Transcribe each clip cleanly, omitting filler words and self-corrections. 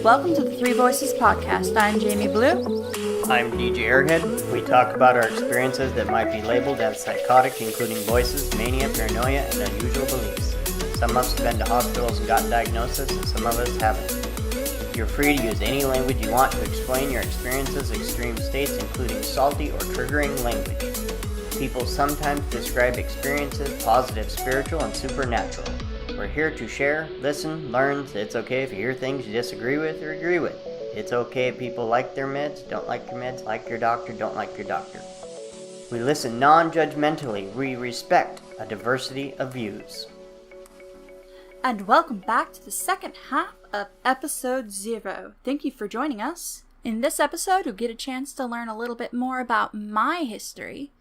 Welcome to the Three Voices Podcast. I'm Jamie Blue. I'm DJ Airhead. We talk about our experiences that might be labeled as psychotic, including voices, mania, paranoia, and unusual beliefs. Some of us have been to hospitals and gotten diagnosis, and some of us haven't. You're free to use any language you want to explain your experiences, extreme states, including salty or triggering language. People sometimes describe experiences positive, spiritual, and supernatural. We're here to share, listen, learn. It's okay if you hear things you disagree with or agree with. It's okay if people like their meds, don't like your meds, like your doctor, don't like your doctor. We listen non-judgmentally. We respect a diversity of views. And welcome back to the second half of episode 0. Thank you for joining us. In this episode, you'll get a chance to learn a little bit more about my history,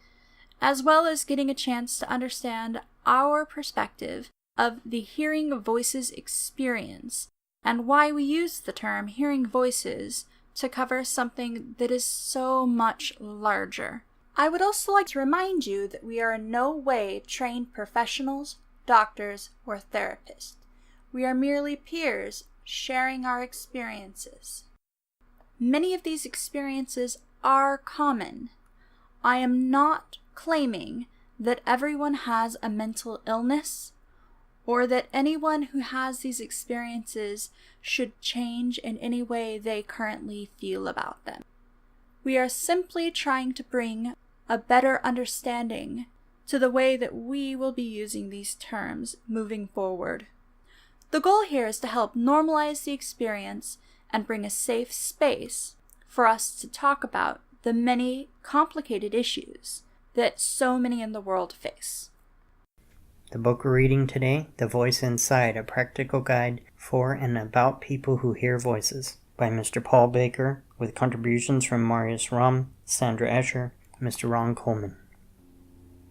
as well as getting a chance to understand our perspective of the hearing voices experience and why we use the term hearing voices to cover something that is so much larger. I would also like to remind you that we are in no way trained professionals, doctors, or therapists. We are merely peers sharing our experiences. Many of these experiences are common. I am not claiming that everyone has a mental illness or that anyone who has these experiences should change in any way they currently feel about them. We are simply trying to bring a better understanding to the way that we will be using these terms moving forward. The goal here is to help normalize the experience and bring a safe space for us to talk about the many complicated issues that so many in the world face. The book we're reading today, The Voice Inside, A Practical Guide for and About People Who Hear Voices, by Mr. Paul Baker, with contributions from Marius Rum, Sandra Escher, and Mr. Ron Coleman.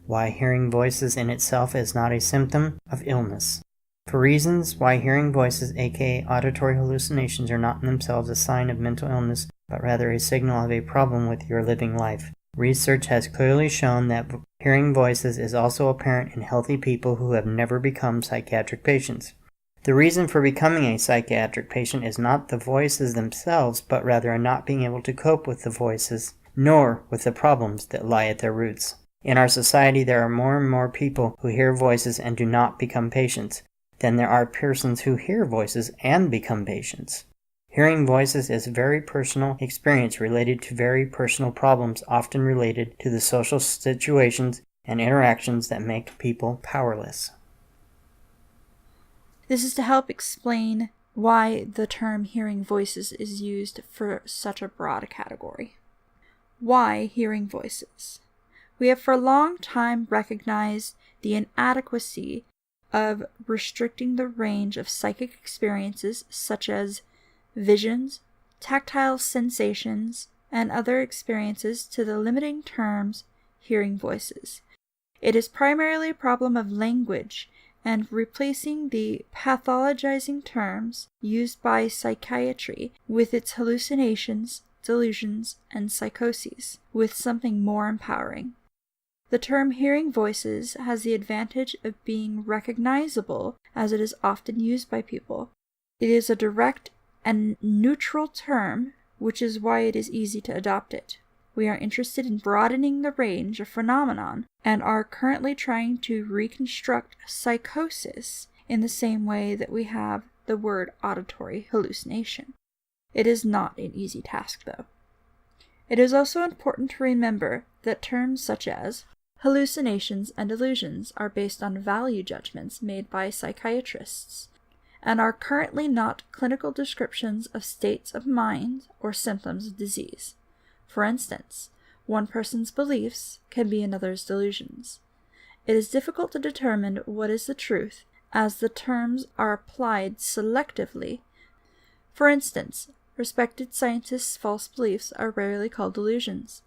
Why hearing voices in itself is not a symptom of illness. For reasons why hearing voices, aka auditory hallucinations, are not in themselves a sign of mental illness, but rather a signal of a problem with your living life. Research has clearly shown that hearing voices is also apparent in healthy people who have never become psychiatric patients. The reason for becoming a psychiatric patient is not the voices themselves, but rather not being able to cope with the voices, nor with the problems that lie at their roots. In our society, there are more and more people who hear voices and do not become patients than there are persons who hear voices and become patients. Hearing voices is a very personal experience related to very personal problems, often related to the social situations and interactions that make people powerless. This is to help explain why the term hearing voices is used for such a broad category. Why hearing voices? We have for a long time recognized the inadequacy of restricting the range of psychic experiences such as visions, tactile sensations, and other experiences to the limiting terms hearing voices. It is primarily a problem of language and replacing the pathologizing terms used by psychiatry with its hallucinations, delusions, and psychoses with something more empowering. The term hearing voices has the advantage of being recognizable as it is often used by people. It is a direct and neutral term, which is why it is easy to adopt it. We are interested in broadening the range of phenomenon and are currently trying to reconstruct psychosis in the same way that we have the word auditory hallucination. It is not an easy task, though. It is also important to remember that terms such as hallucinations and delusions are based on value judgments made by psychiatrists, and are currently not clinical descriptions of states of mind or symptoms of disease. For instance, one person's beliefs can be another's delusions. It is difficult to determine what is the truth, as the terms are applied selectively. For instance, respected scientists' false beliefs are rarely called delusions.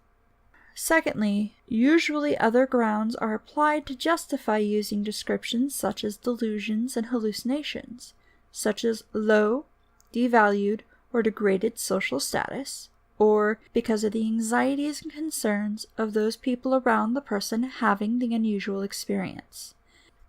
Secondly, usually other grounds are applied to justify using descriptions such as delusions and hallucinations, such as low, devalued, or degraded social status, or because of the anxieties and concerns of those people around the person having the unusual experience.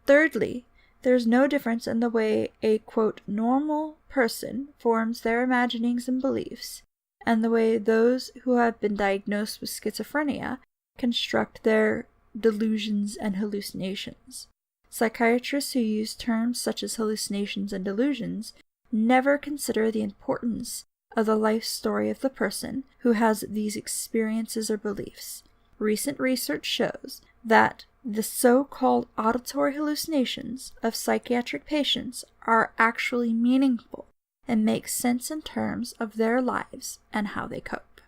Thirdly, There's no difference in the way a, quote, normal person forms their imaginings and beliefs, and the way those who have been diagnosed with schizophrenia construct their delusions and hallucinations. Psychiatrists who use terms such as hallucinations and delusions never consider the importance of the life story of the person who has these experiences or beliefs. Recent research shows that the so-called auditory hallucinations of psychiatric patients are actually meaningful and make sense in terms of their lives and how they cope.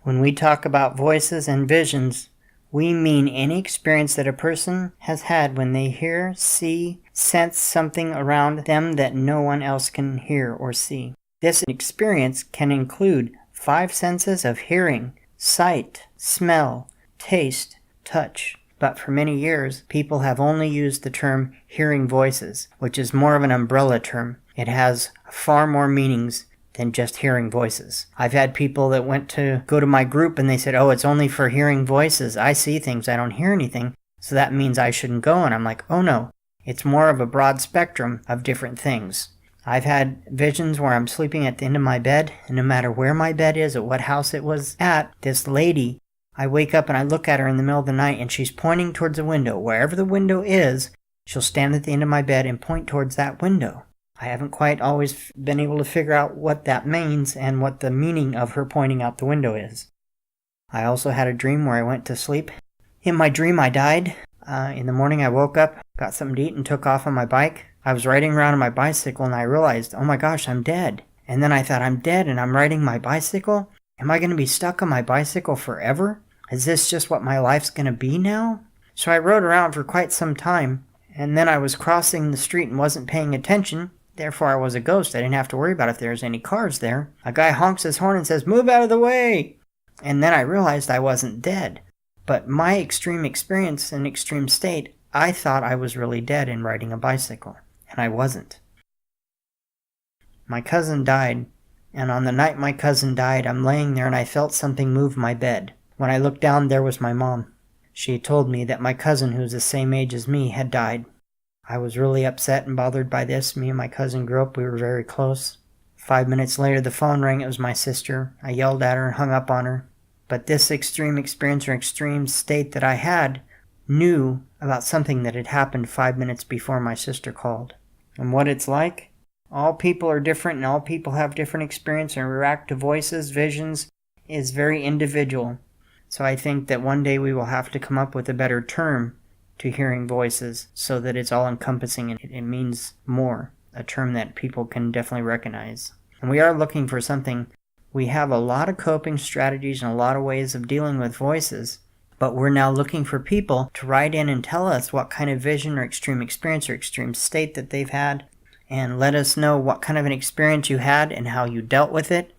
When we talk about voices and visions, we mean any experience that a person has had when they hear, see, sense something around them that no one else can hear or see. This experience can include 5 senses of hearing, sight, smell, taste, touch. But for many years, people have only used the term hearing voices, which is more of an umbrella term. It has far more meanings than just hearing voices. I've had people that went to go to my group and they said, oh, it's only for hearing voices. I see things, I don't hear anything, so that means I shouldn't go. And I'm like, oh no, it's more of a broad spectrum of different things. I've had visions where I'm sleeping at the end of my bed, and no matter where my bed is or what house it was at, this lady, I wake up and I look at her in the middle of the night and she's pointing towards a window. Wherever the window is, she'll stand at the end of my bed and point towards that window. I haven't quite always been able to figure out what that means and what the meaning of her pointing out the window is. I also had a dream where I went to sleep. In my dream, I died. In the morning, I woke up, got something to eat, and took off on my bike. I was riding around on my bicycle, and I realized, oh my gosh, I'm dead. And then I thought, I'm dead, and I'm riding my bicycle? Am I going to be stuck on my bicycle forever? Is this just what my life's going to be now? So I rode around for quite some time, and then I was crossing the street and wasn't paying attention. Therefore, I was a ghost. I didn't have to worry about if there was any cars there. A guy honks his horn and says, move out of the way! And then I realized I wasn't dead. But my extreme experience and extreme state, I thought I was really dead in riding a bicycle. And I wasn't. My cousin died. And on the night my cousin died, I'm laying there and I felt something move my bed. When I looked down, there was my mom. She had told me that my cousin, who was the same age as me, had died. I was really upset and bothered by this. Me and my cousin grew up. We were very close. 5 minutes later, the phone rang. It was my sister. I yelled at her and hung up on her. But this extreme experience or extreme state that I had knew about something that had happened 5 minutes before my sister called. And what it's like? All people are different and all people have different experience and react to voices, visions, is very individual. So I think that one day we will have to come up with a better term to hearing voices so that it's all-encompassing and it means more, a term that people can definitely recognize. And we are looking for something. We have a lot of coping strategies and a lot of ways of dealing with voices, but we're now looking for people to write in and tell us what kind of vision or extreme experience or extreme state that they've had, and let us know what kind of an experience you had and how you dealt with it.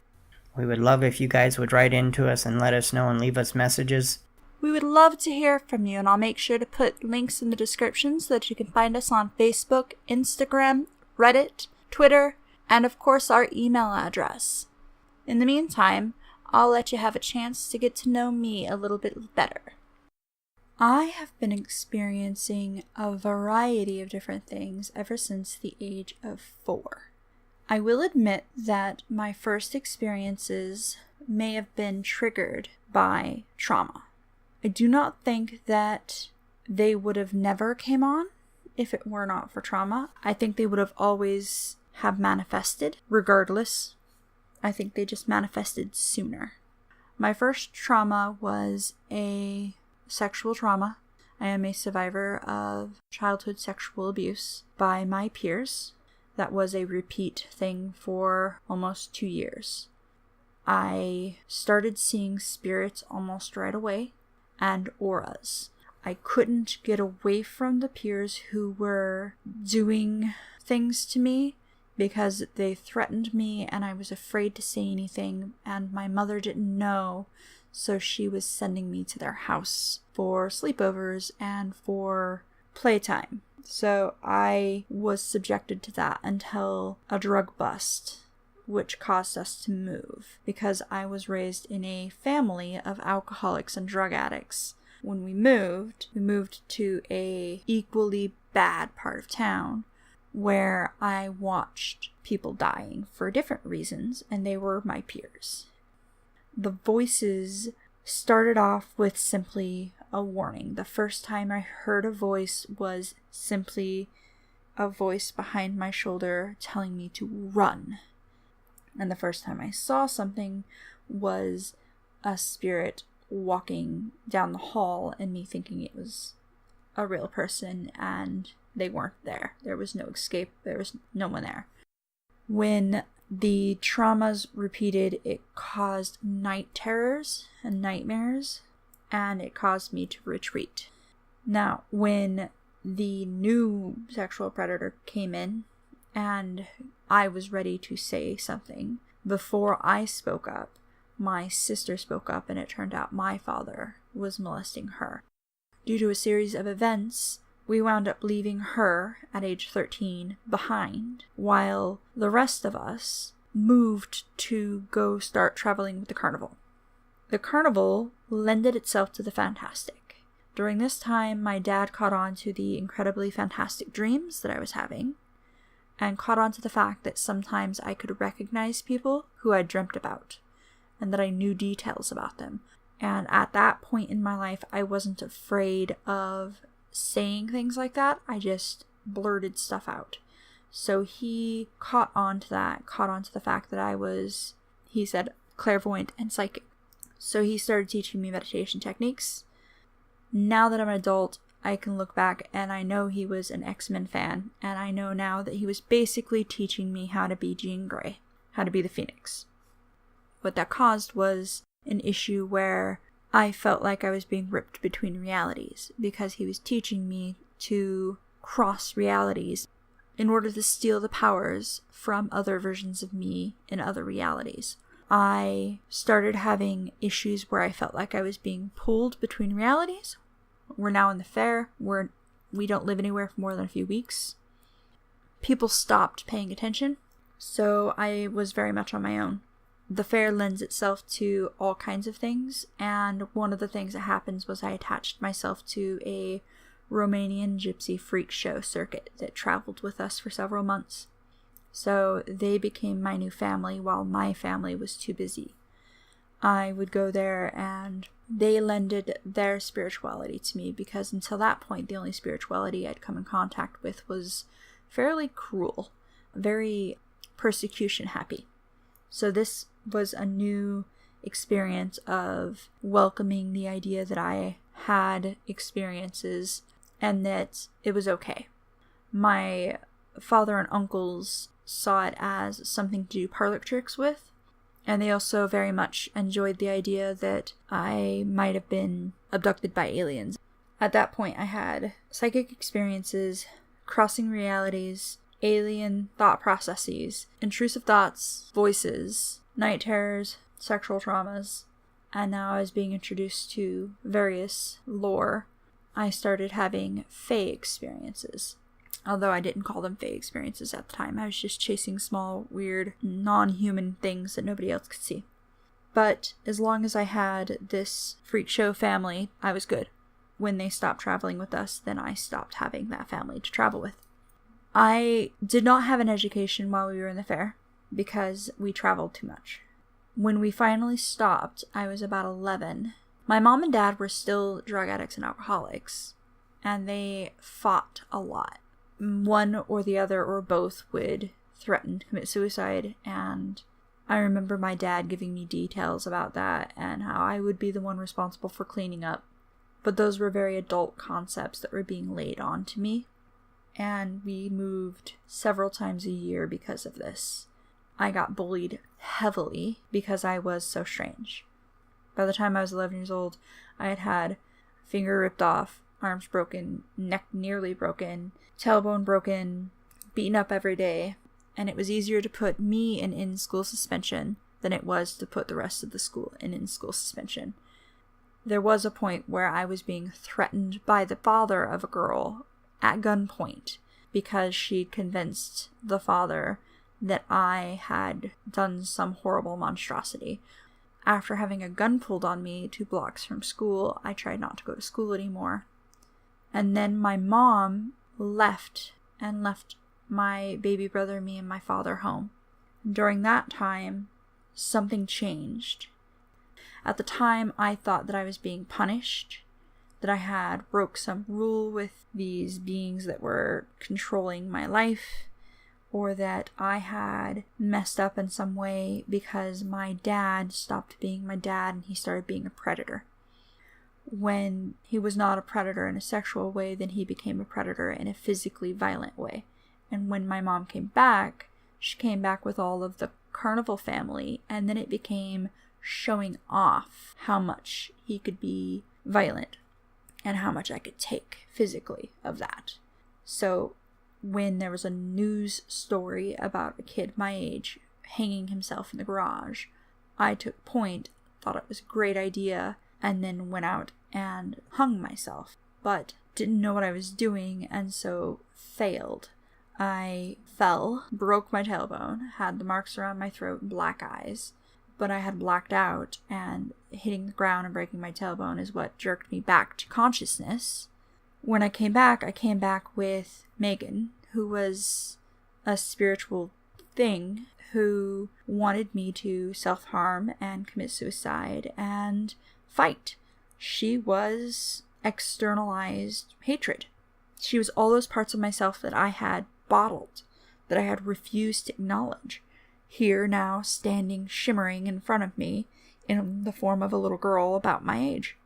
We would love if you guys would write in to us and let us know and leave us messages. We would love to hear from you, and I'll make sure to put links in the description so that you can find us on Facebook, Instagram, Reddit, Twitter, and of course our email address. In the meantime, I'll let you have a chance to get to know me a little bit better. I have been experiencing a variety of different things ever since the age of 4. I will admit that my first experiences may have been triggered by trauma. I do not think that they would have never came on if it were not for trauma. I think they would have always have manifested regardless. I think they just manifested sooner. My first trauma was a sexual trauma. I am a survivor of childhood sexual abuse by my peers. That was a repeat thing for almost 2 years. I started seeing spirits almost right away. And auras. I couldn't get away from the peers who were doing things to me because they threatened me and I was afraid to say anything, and my mother didn't know, so she was sending me to their house for sleepovers and for playtime. So I was subjected to that until a drug bust, which caused us to move, because I was raised in a family of alcoholics and drug addicts. When we moved to a equally bad part of town where I watched people dying for different reasons, and they were my peers. The voices started off with simply a warning. The first time I heard a voice was simply a voice behind my shoulder telling me to run. And the first time I saw something was a spirit walking down the hall and me thinking it was a real person, and they weren't there. There was no escape. There was no one there. When the traumas repeated, it caused night terrors and nightmares, and it caused me to retreat. Now, when the new sexual predator came in and I was ready to say something, before I spoke up, my sister spoke up, and it turned out my father was molesting her. Due to a series of events, we wound up leaving her at age 13 behind, while the rest of us moved to go start traveling with the carnival. The carnival lended itself to the fantastic. During this time, my dad caught on to the incredibly fantastic dreams that I was having, and caught on to the fact that sometimes I could recognize people who I dreamt about, and that I knew details about them. And at that point in my life, I wasn't afraid of saying things like that. I just blurted stuff out. So he caught on to the fact that I was, he said, clairvoyant and psychic. So he started teaching me meditation techniques. Now that I'm an adult, I can look back and I know he was an X-Men fan, and I know now that he was basically teaching me how to be Jean Grey, how to be the Phoenix. What that caused was an issue where I felt like I was being ripped between realities, because he was teaching me to cross realities in order to steal the powers from other versions of me in other realities. I started having issues where I felt like I was being pulled between realities. We're now in the fair, where we don't live anywhere for more than a few weeks. People stopped paying attention, so I was very much on my own. The fair lends itself to all kinds of things, and one of the things that happens was I attached myself to a Romanian gypsy freak show circuit that traveled with us for several months. So they became my new family while my family was too busy. I would go there and they lended their spirituality to me, because until that point, the only spirituality I'd come in contact with was fairly cruel, very persecution happy. So this was a new experience of welcoming the idea that I had experiences and that it was okay. My father and uncles saw it as something to do parlor tricks with, and they also very much enjoyed the idea that I might have been abducted by aliens. At that point, I had psychic experiences, crossing realities, alien thought processes, intrusive thoughts, voices, night terrors, sexual traumas, and now I was being introduced to various lore. I started having fae experiences. Although I didn't call them fae experiences at the time. I was just chasing small, weird, non-human things that nobody else could see. But as long as I had this freak show family, I was good. When they stopped traveling with us, then I stopped having that family to travel with. I did not have an education while we were in the fair, because we traveled too much. When we finally stopped, I was about 11. My mom and dad were still drug addicts and alcoholics, and they fought a lot. One or the other or both would threaten to commit suicide, and I remember my dad giving me details about that and how I would be the one responsible for cleaning up. But those were very adult concepts that were being laid on to me, and we moved several times a year because of this. I got bullied heavily because I was so strange. By the time I was 11 years old, I had had finger ripped off, arms broken, neck nearly broken, tailbone broken, beaten up every day, and it was easier to put me in in-school suspension than it was to put the rest of the school in in-school suspension. There was a point where I was being threatened by the father of a girl at gunpoint because she'd convinced the father that I had done some horrible monstrosity. After having a gun pulled on me 2 blocks from school, I tried not to go to school anymore. And then my mom left my baby brother, me, and my father home. During that time, something changed. At the time, I thought that I was being punished, that I had broke some rule with these beings that were controlling my life, or that I had messed up in some way because my dad stopped being my dad and he started being a predator. When he was not a predator in a sexual way, then he became a predator in a physically violent way. And when my mom came back, she came back with all of the carnival family, and then it became showing off how much he could be violent and how much I could take physically of that. So when there was a news story about a kid my age hanging himself in the garage, I took point, thought it was a great idea, and then went out and hung myself, but didn't know what I was doing, and so failed. I fell, broke my tailbone, had the marks around my throat and black eyes, but I had blacked out, and hitting the ground and breaking my tailbone is what jerked me back to consciousness. When I came back with Megan, who was a spiritual thing who wanted me to self-harm and commit suicide and fight. She was externalized hatred. She was all those parts of myself that I had bottled, that I had refused to acknowledge, here now standing shimmering in front of me in the form of a little girl about my age.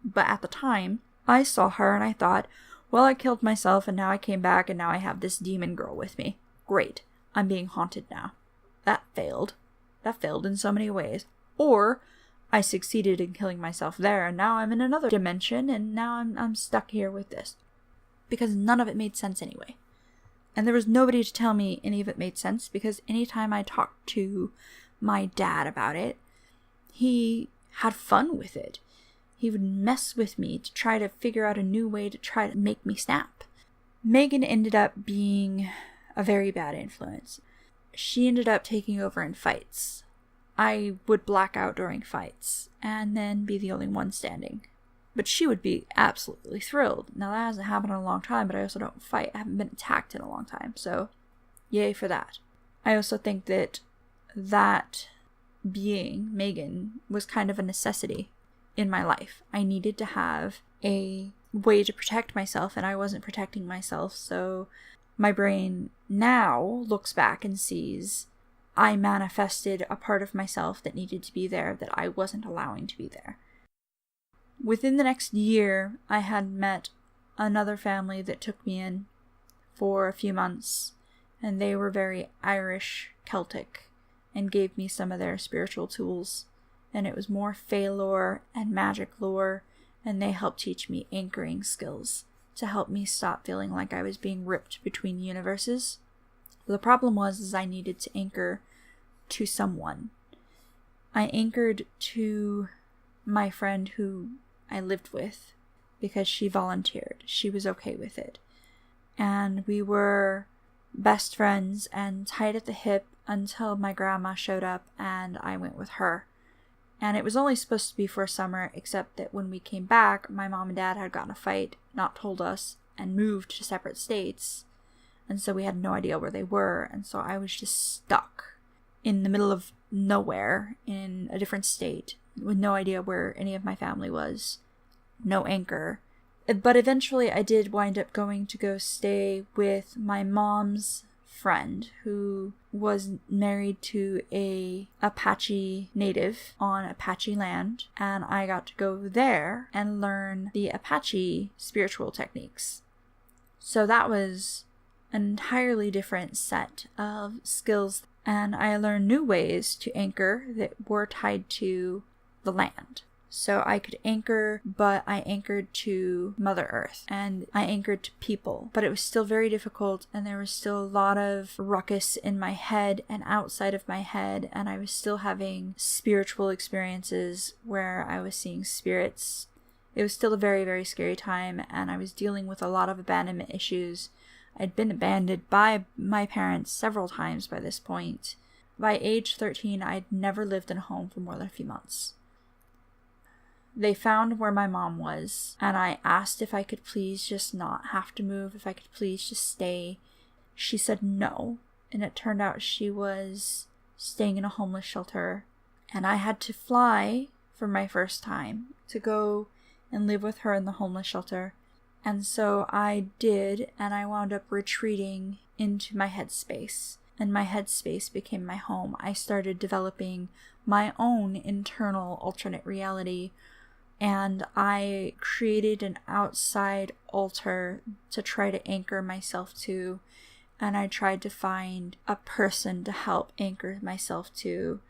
But at the time, I saw her and I thought, well, I killed myself and now I came back and now I have this demon girl with me. Great, I'm being haunted now. That failed. That failed in so many ways. Or I succeeded in killing myself there and now I'm in another dimension and now I'm stuck here with this. Because none of it made sense anyway. And there was nobody to tell me any of it made sense, because anytime I talked to my dad about it, he had fun with it. He would mess with me to try to figure out a new way to try to make me snap. Megan ended up being a very bad influence. She ended up taking over in fights. I would black out during fights and then be the only one standing. But she would be absolutely thrilled. Now, that hasn't happened in a long time, but I also don't fight. I haven't been attacked in a long time, so yay for that. I also think that being, Megan, was kind of a necessity in my life. I needed to have a way to protect myself, and I wasn't protecting myself, so my brain now looks back and sees I manifested a part of myself that needed to be there that I wasn't allowing to be there. Within the next year, I had met another family that took me in for a few months, and they were very Irish Celtic and gave me some of their spiritual tools, and it was more fae lore and magic lore, and they helped teach me anchoring skills to help me stop feeling like I was being ripped between universes. The problem was I needed to anchor to someone. I anchored to my friend who I lived with because she volunteered. She was okay with it. And we were best friends and tight at the hip until my grandma showed up and I went with her. And it was only supposed to be for a summer, except that when we came back, my mom and dad had gotten a fight, not told us, and moved to separate states. And so we had no idea where they were. And so I was just stuck in the middle of nowhere in a different state with no idea where any of my family was. No anchor. But eventually I did wind up going to go stay with my mom's friend who was married to a Apache native on Apache land, and I got to go there and learn the Apache spiritual techniques. So that was an entirely different set of skills, and I learned new ways to anchor that were tied to the land. So I could anchor, but I anchored to Mother Earth, and I anchored to people, but it was still very difficult, and there was still a lot of ruckus in my head and outside of my head, and I was still having spiritual experiences where I was seeing spirits. It was still a very, very scary time, and I was dealing with a lot of abandonment issues. I'd been abandoned by my parents several times by this point. By age 13, I'd never lived in a home for more than a few months. They found where my mom was, and I asked if I could please just not have to move, if I could please just stay. She said no, and it turned out she was staying in a homeless shelter, and I had to fly for my first time to go and live with her in the homeless shelter. And so I did, and I wound up retreating into my headspace, and my headspace became my home. I started developing my own internal alternate reality, and I created an outside altar to try to anchor myself to, and I tried to find a person to help anchor myself to.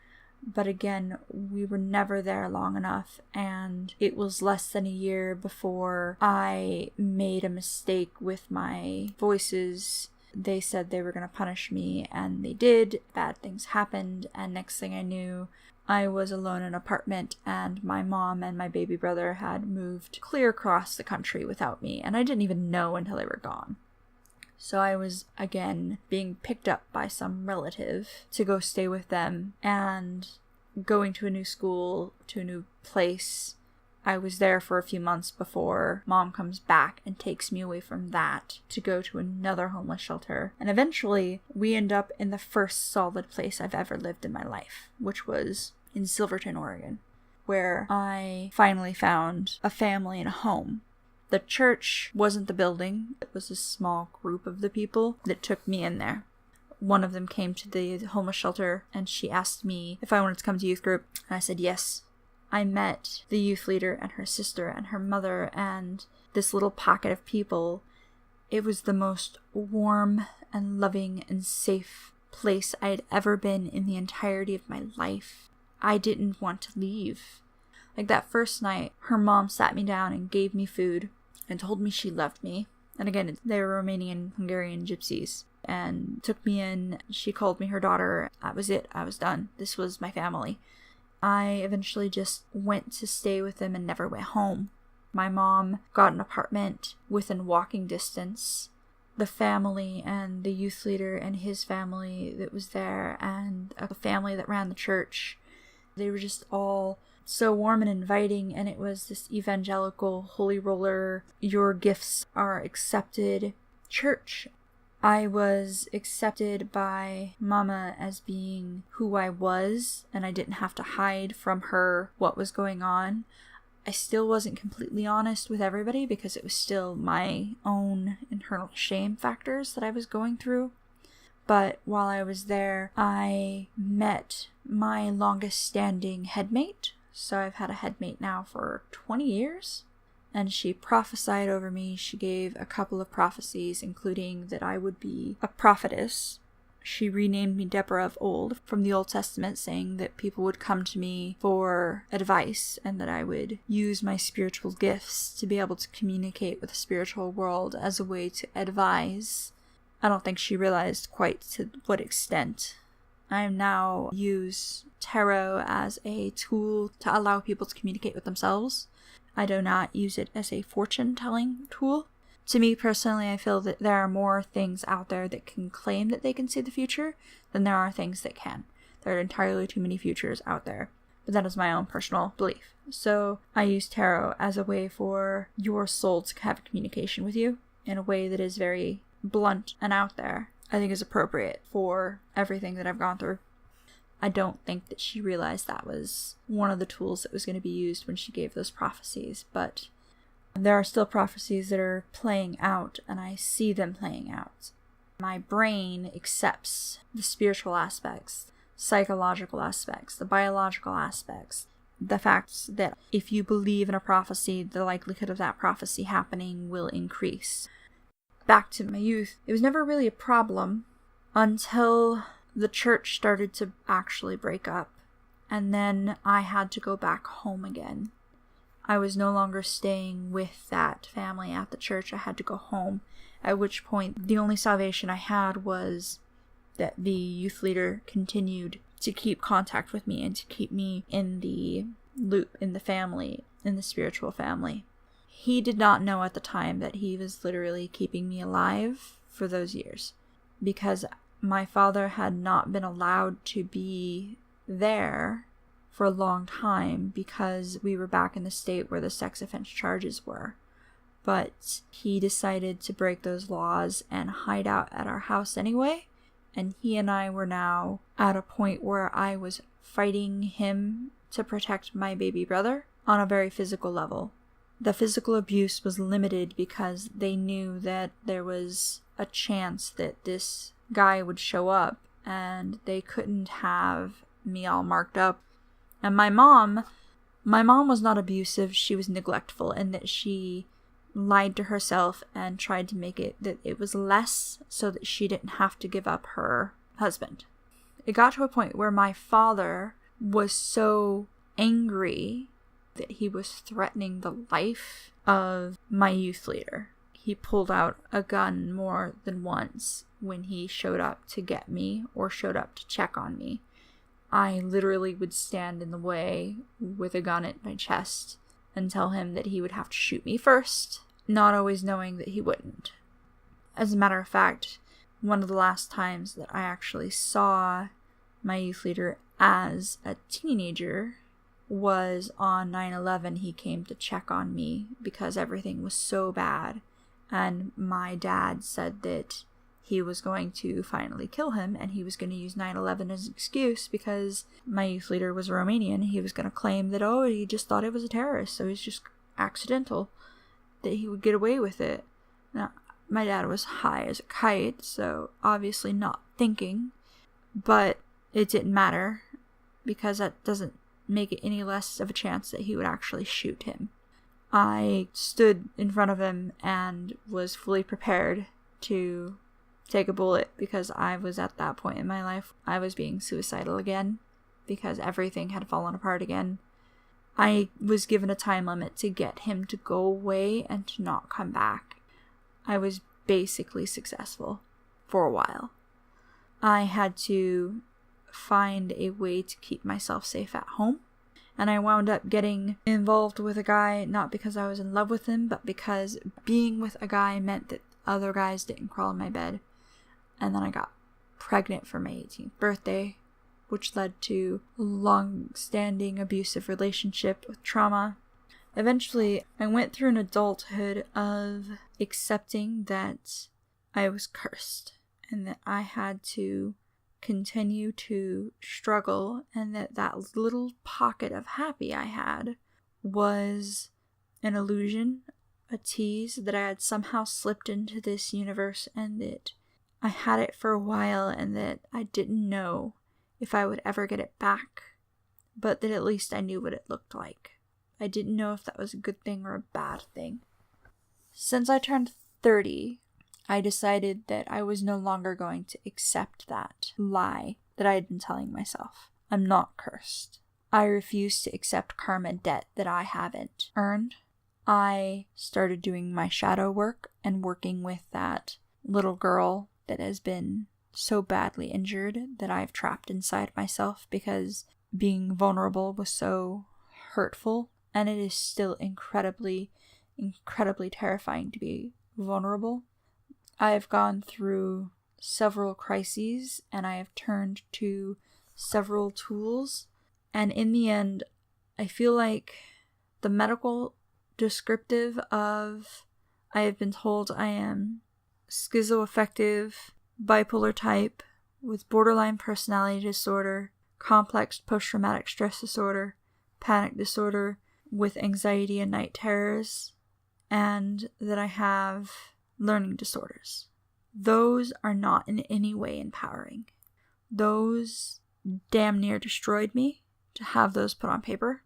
But again, we were never there long enough, and it was less than a year before I made a mistake with my voices. They said they were going to punish me, and they did. Bad things happened, and next thing I knew, I was alone in an apartment, and my mom and my baby brother had moved clear across the country without me, and I didn't even know until they were gone. So I was, again, being picked up by some relative to go stay with them, and going to a new school, to a new place. I was there for a few months before Mom comes back and takes me away from that to go to another homeless shelter. And eventually, we end up in the first solid place I've ever lived in my life, which was in Silverton, Oregon, where I finally found a family and a home. The church wasn't the building. It was a small group of the people that took me in there. One of them came to the homeless shelter, and she asked me if I wanted to come to youth group, and I said yes. I met the youth leader and her sister and her mother and this little pocket of people. It was the most warm and loving and safe place I had ever been in the entirety of my life. I didn't want to leave. Like that first night, her mom sat me down and gave me food and told me she loved me. And again, they were Romanian, Hungarian gypsies. And took me in. She called me her daughter. That was it. I was done. This was my family. I eventually just went to stay with them and never went home. My mom got an apartment within walking distance. The family and the youth leader and his family that was there, and a family that ran the church, they were just all so warm and inviting, and it was this evangelical, holy roller, your gifts are accepted church. I was accepted by Mama as being who I was, and I didn't have to hide from her what was going on. I still wasn't completely honest with everybody because it was still my own internal shame factors that I was going through. But while I was there, I met my longest standing headmate. So I've had a headmate now for 20 years. And she prophesied over me. She gave a couple of prophecies, including that I would be a prophetess. She renamed me Deborah of old from the Old Testament, saying that people would come to me for advice and that I would use my spiritual gifts to be able to communicate with the spiritual world as a way to advise. I don't think she realized quite to what extent. I now use tarot as a tool to allow people to communicate with themselves. I do not use it as a fortune-telling tool. To me personally, I feel that there are more things out there that can claim that they can see the future than there are things that can. There are entirely too many futures out there. But that is my own personal belief. So I use tarot as a way for your soul to have a communication with you in a way that is very blunt and out there. I think is appropriate for everything that I've gone through. I don't think that she realized that was one of the tools that was going to be used when she gave those prophecies, but there are still prophecies that are playing out, and I see them playing out. My brain accepts the spiritual aspects, psychological aspects, the biological aspects, the fact that if you believe in a prophecy, the likelihood of that prophecy happening will increase. Back to my youth, it was never really a problem until the church started to actually break up, and then I had to go back home again. I was no longer staying with that family at the church. I had to go home, at which point the only salvation I had was that the youth leader continued to keep contact with me and to keep me in the loop, in the family, in the spiritual family. He did not know at the time that he was literally keeping me alive for those years, because my father had not been allowed to be there for a long time because we were back in the state where the sex offense charges were. But he decided to break those laws and hide out at our house anyway. And he and I were now at a point where I was fighting him to protect my baby brother on a very physical level. The physical abuse was limited because they knew that there was a chance that this guy would show up and they couldn't have me all marked up. And my mom was not abusive, she was neglectful, in that she lied to herself and tried to make it that it was less so that she didn't have to give up her husband. It got to a point where my father was so angry that he was threatening the life of my youth leader. He pulled out a gun more than once when he showed up to get me or showed up to check on me. I literally would stand in the way with a gun at my chest and tell him that he would have to shoot me first, not always knowing that he wouldn't. As a matter of fact, one of the last times that I actually saw my youth leader as a teenager was on 9/11. He came to check on me because everything was so bad, and my dad said that he was going to finally kill him, and he was going to use 9/11 as an excuse because my youth leader was Romanian. He was going to claim that, oh, he just thought it was a terrorist, so it was just accidental, that he would get away with it. Now, my dad was high as a kite, so obviously not thinking, but it didn't matter because that doesn't make it any less of a chance that he would actually shoot him. I stood in front of him and was fully prepared to take a bullet because I was at that point in my life. I was being suicidal again because everything had fallen apart again. I was given a time limit to get him to go away and to not come back. I was basically successful for a while. I had to find a way to keep myself safe at home, and I wound up getting involved with a guy not because I was in love with him, but because being with a guy meant that other guys didn't crawl in my bed. And then I got pregnant for my 18th birthday, which led to a long-standing abusive relationship with trauma. Eventually, I went through an adulthood of accepting that I was cursed and that I had to continue to struggle, and that little pocket of happy I had was an illusion, a tease that I had somehow slipped into this universe, and that I had it for a while, and that I didn't know if I would ever get it back, but that at least I knew what it looked like. I didn't know if that was a good thing or a bad thing. Since I turned 30, I decided that I was no longer going to accept that lie that I had been telling myself. I'm not cursed. I refuse to accept karma debt that I haven't earned. I started doing my shadow work and working with that little girl that has been so badly injured that I've trapped inside myself because being vulnerable was so hurtful, and it is still incredibly, incredibly terrifying to be vulnerable. I have gone through several crises, and I have turned to several tools, and in the end, I feel like the medical descriptive of I have been told I am schizoaffective, bipolar type, with borderline personality disorder, complex post-traumatic stress disorder, panic disorder, with anxiety and night terrors, and that I have learning disorders. Those are not in any way empowering. Those damn near destroyed me to have those put on paper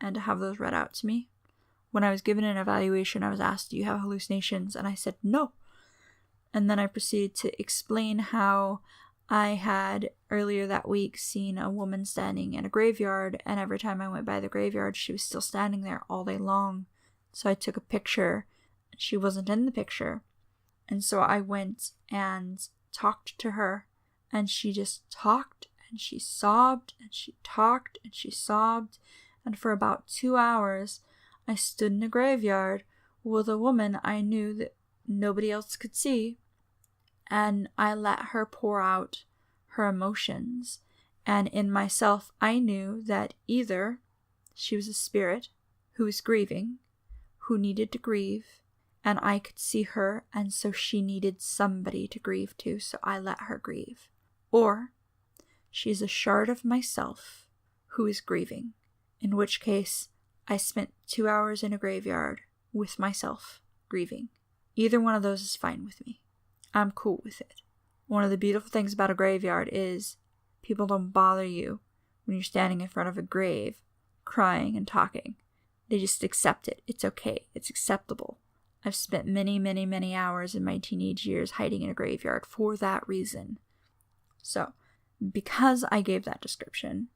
and to have those read out to me. When I was given an evaluation, I was asked, do you have hallucinations? And I said, no. And then I proceeded to explain how I had earlier that week seen a woman standing in a graveyard, and every time I went by the graveyard, she was still standing there all day long. So I took a picture. She wasn't in the picture. And so I went and talked to her, and she just talked, and she sobbed, and she talked, and she sobbed. And for about 2 hours, I stood in a graveyard with a woman I knew that nobody else could see, and I let her pour out her emotions. And in myself, I knew that either she was a spirit who was grieving, who needed to grieve, and I could see her, and so she needed somebody to grieve to, so I let her grieve. Or she's a shard of myself who is grieving, in which case I spent 2 hours in a graveyard with myself grieving. Either one of those is fine with me. I'm cool with it. One of the beautiful things about a graveyard is people don't bother you when you're standing in front of a grave, crying and talking. They just accept it. It's okay. It's acceptable. I've spent many, many, many hours in my teenage years hiding in a graveyard for that reason. So, because I gave that description,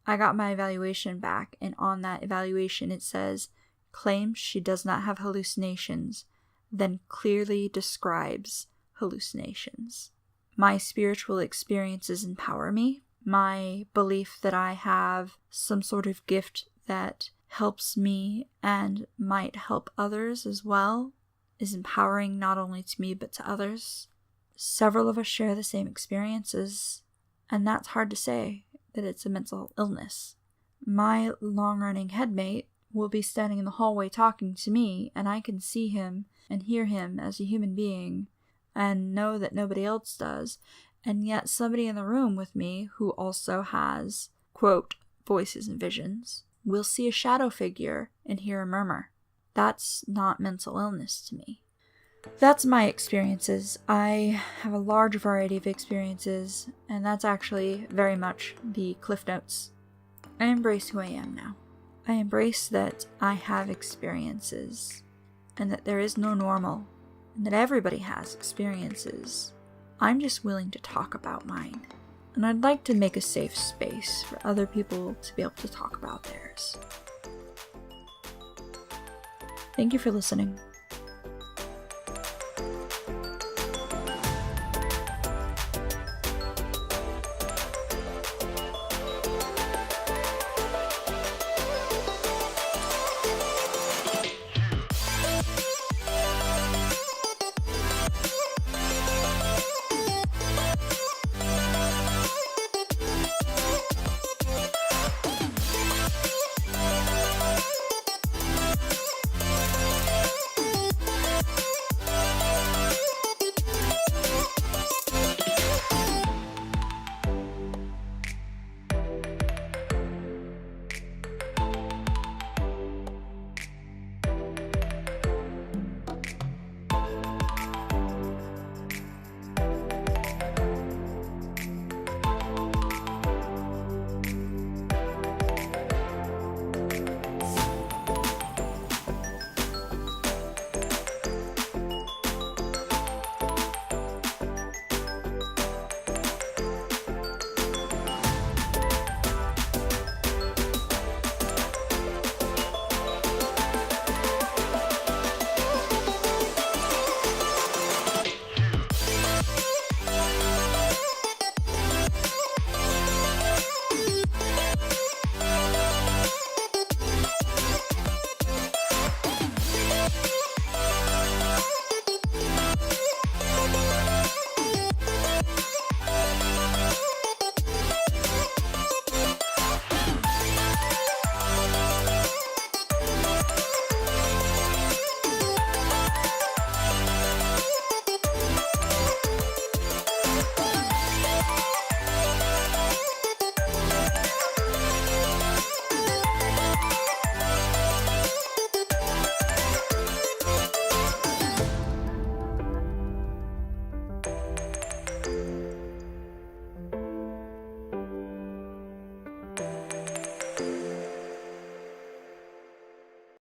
I got my evaluation back, and on that evaluation it says, claims she does not have hallucinations, then clearly describes hallucinations. My spiritual experiences empower me. My belief that I have some sort of gift that helps me and might help others as well is empowering not only to me but to others. Several of us share the same experiences, and that's hard to say that it's a mental illness. My long-running headmate will be standing in the hallway talking to me, and I can see him and hear him as a human being and know that nobody else does, and yet somebody in the room with me who also has, quote, voices and visions, will see a shadow figure and hear a murmur. That's not mental illness to me. That's my experiences. I have a large variety of experiences, and that's actually very much the Cliff Notes. I embrace who I am now. I embrace that I have experiences, and that there is no normal, and that everybody has experiences. I'm just willing to talk about mine, and I'd like to make a safe space for other people to be able to talk about theirs. Thank you for listening.